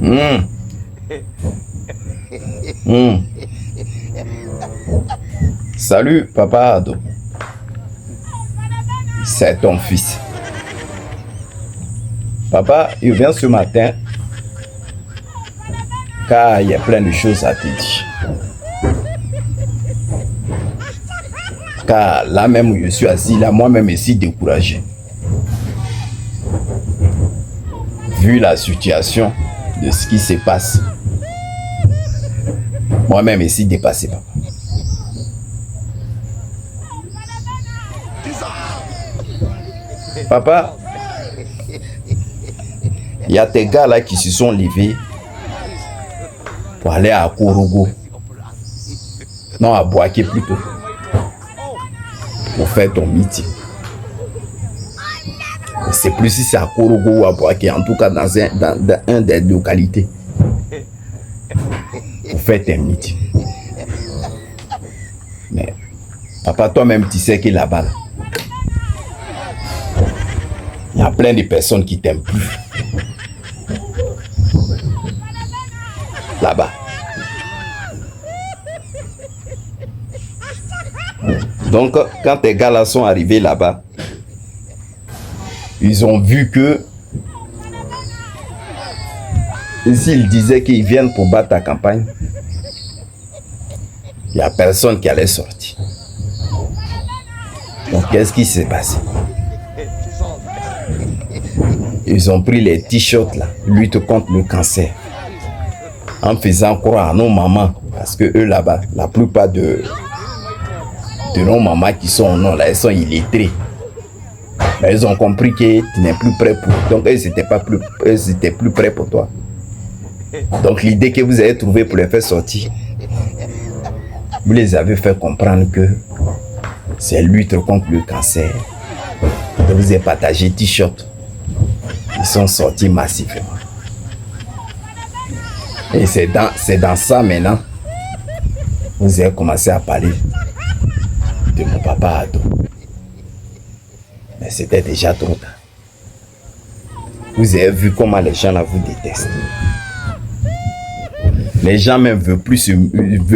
Mmh. Mmh. Salut, papa Ado. C'est ton fils. Papa, il vient ce matin car il y a plein de choses à te dire. Car là même où je suis assis, là, moi-même ici découragé. Vu la situation de ce qui se passe, moi-même ici dépassé, papa. Papa, il y a des gars là qui se sont levés pour aller à Korogo. Non, à Boaké plutôt. Pour faire ton meeting. C'est plus si c'est à Korogo ou à Boaké, en tout cas dans un des localités. Pour faire ton meeting. Mais, papa, toi-même, tu sais que là-bas, il y a plein de personnes qui t'aiment plus. Là-bas. Donc, quand tes gars là sont arrivés là-bas, ils ont vu que s'ils disaient qu'ils viennent pour battre ta campagne, il n'y a personne qui allait sortir. Donc, qu'est-ce qui s'est passé? Ils ont pris les t-shirts là, lutte contre le cancer, en faisant croire à nos mamans, parce que eux là-bas, la plupart de nos mamans qui sont non là, elles sont illettrées. Mais ils ont compris que tu n'es plus prêt pour. Donc elles étaient plus prêts pour toi. Donc l'idée que vous avez trouvée pour les faire sortir, vous les avez fait comprendre que c'est lutte contre le cancer. Donc vous avez partagé t-shirt. Ils sont sortis massivement. Et c'est dans ça maintenant, vous avez commencé à parler de mon papa Ado. Mais c'était déjà trop tard. Vous avez vu comment les gens là vous détestent. Les gens même ne veulent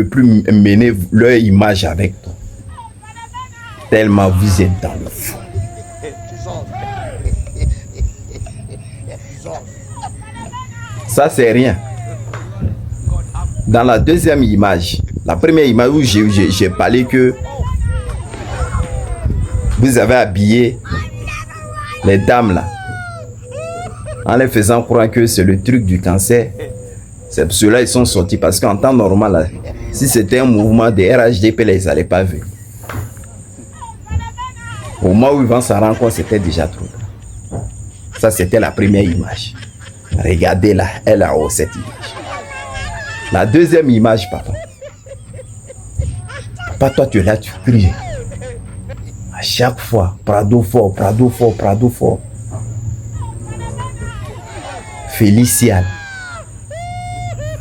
plus mener leur image avec toi. Tellement vous êtes dans le fond. Ça c'est rien. Dans la deuxième image, la première image où j'ai parlé que vous avez habillé les dames là en les faisant croire que c'est le truc du cancer. C'est pour cela qu'ils sont sortis, parce qu'en temps normal là, si c'était un mouvement de RHDP là, ils n'allaient pas venir. Au moment où ils vont s'en rendre compte, c'était déjà trop tard. Ça c'était la première image. Regardez là, elle a haut cette image. La deuxième image, papa. Papa, toi tu es là, tu cries. À chaque fois, Prado fort, Prado fort, Prado fort. Félicien.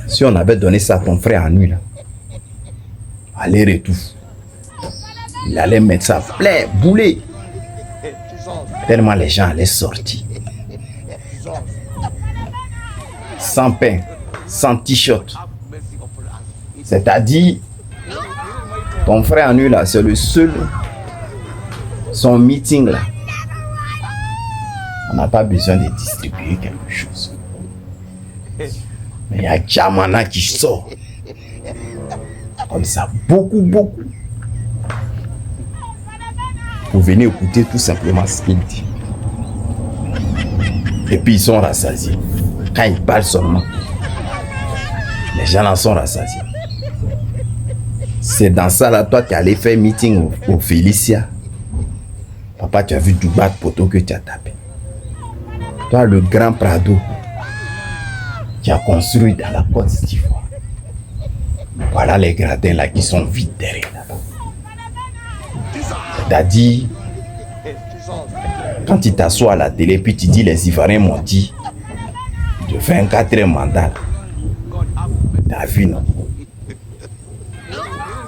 Si on avait donné ça à ton frère à nuit, là, aller-retour, il allait mettre ça plein, boulet. Tellement les gens allaient sortir. Sans pain, sans t-shirt. C'est-à-dire, ton frère à nuit, là, c'est le seul, son meeting, là. On n'a pas besoin de distribuer quelque chose. Mais il y a Djamana qui sort. Comme ça, beaucoup. Pour venir écouter tout simplement ce qu'il dit. Et puis ils sont rassasiés. Quand ils parlent seulement, les gens en sont rassasiés. C'est dans ça là, toi tu es allé faire meeting au Félicia. Papa, tu as vu du bas de poteau que tu as tapé. Toi, le grand Prado, qui a construit dans la Côte d'Ivoire. Voilà les gradins là qui sont vides derrière là-bas. C'est-à-dire, quand tu t'assois à la télé puis tu dis les Ivoiriens m'ont dit de faire un 4e mandat, t'as vu non?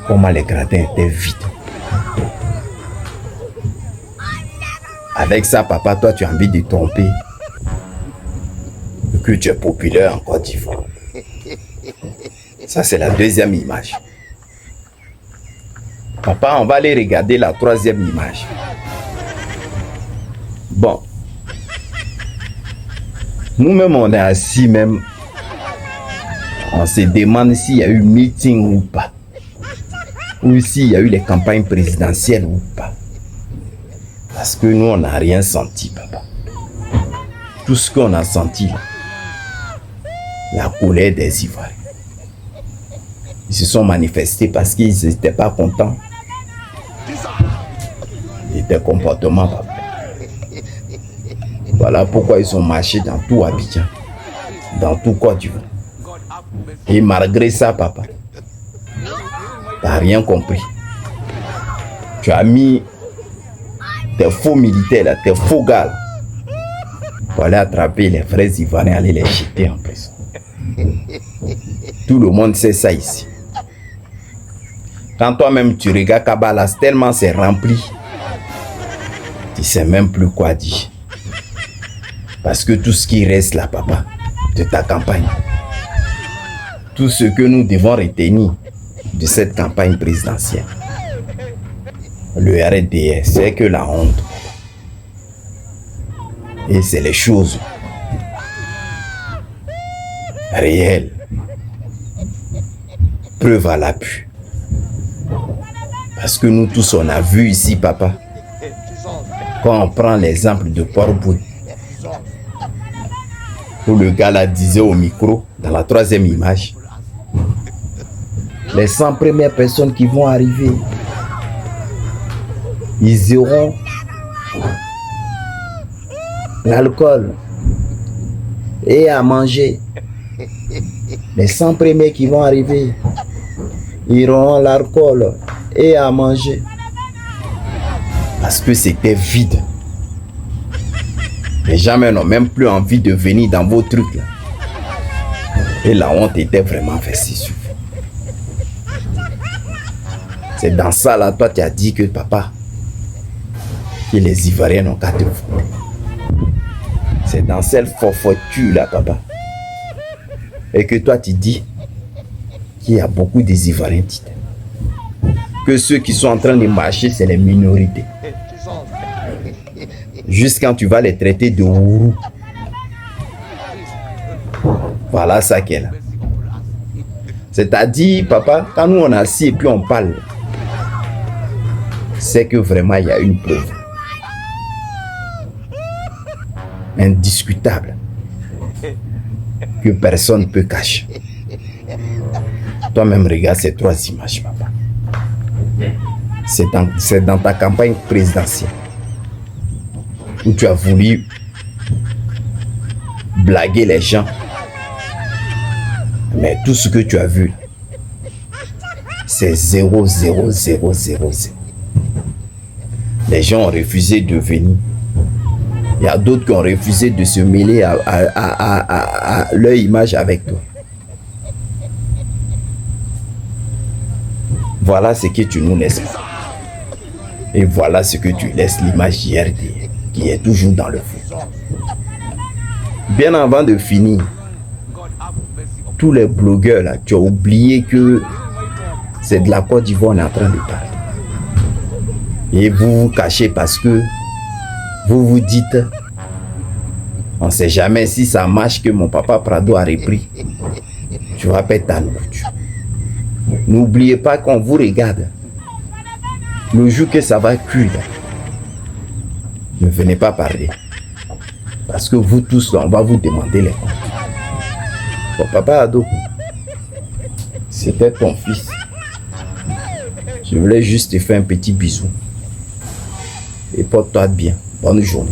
Comment les gradins étaient vides. Avec ça, papa, toi tu as envie de tromper le que tu es populaire en Côte d'Ivoire. Ça, c'est la deuxième image. Papa, on va aller regarder la troisième image. Bon. Nous-mêmes, on est assis même. On se demande s'il y a eu meeting ou pas. Ou s'il y a eu les campagnes présidentielles ou pas. Parce que nous, on n'a rien senti, papa. Tout ce qu'on a senti, la colère des Ivoiriens. Ils se sont manifestés parce qu'ils n'étaient pas contents de comportements, papa. Voilà pourquoi ils ont marché dans tout Abidjan, dans tout Côte d'Ivoire. Et malgré ça, papa, tu n'as rien compris. Tu as mis tes faux militaires, là, tes faux gars, pour aller attraper les vrais Ivoiriens, aller les jeter en prison. Tout le monde sait ça ici. Quand toi-même tu regardes Kabbalah, tellement c'est rempli, tu ne sais même plus quoi dire. Parce que tout ce qui reste là, papa, de ta campagne, tout ce que nous devons retenir de cette campagne présidentielle, le RDR, c'est que la honte. Et c'est les choses réelles. Preuve à l'appui. Parce que nous tous, on a vu ici, papa, quand on prend l'exemple de Port-Bouin, où le gars là disait au micro, dans la troisième image, les 100 premières personnes qui vont arriver, ils auront l'alcool et à manger. Les 100 premiers qui vont arriver, ils auront l'alcool et à manger. Parce que c'était vide. Les gens n'ont même plus envie de venir dans vos trucs là. Et la honte était vraiment versée sur vous. C'est dans ça là, toi tu as dit que papa, que les Ivoiriens n'ont qu'à te voir. C'est dans cette forfaiture là, papa. Et que toi tu dis qu'il y a beaucoup des Ivoiriens titres. Que ceux qui sont en train de marcher, c'est les minorités. Juste quand tu vas les traiter de ourou. Voilà ça qu'elle a. C'est-à-dire, papa, quand nous on est assis et puis on parle, c'est que vraiment il y a une preuve indiscutable que personne ne peut cacher. Toi-même regarde ces trois images, papa. C'est dans ta campagne présidentielle où tu as voulu blaguer les gens. Mais tout ce que tu as vu, c'est 0, 0, 0, 0, 0. Les gens ont refusé de venir. Il y a d'autres qui ont refusé de se mêler à leur image avec toi. Voilà ce que tu nous laisses. Et voilà ce que tu laisses l'image d'IRD, qui est toujours dans le fond. Bien avant de finir, tous les blogueurs là, tu as oublié que c'est de la Côte d'Ivoire on est en train de parler. Et vous vous cachez parce que vous vous dites, on ne sait jamais si ça marche que mon papa Prado a repris. Tu vas perdre ta nourriture. N'oubliez pas qu'on vous regarde. Le jour que ça va cuire, ne venez pas parler. Parce que vous tous, là, on va vous demander les comptes. Bon, papa Ado, c'était ton fils. Je voulais juste te faire un petit bisou. Et porte-toi bien. Bonne journée.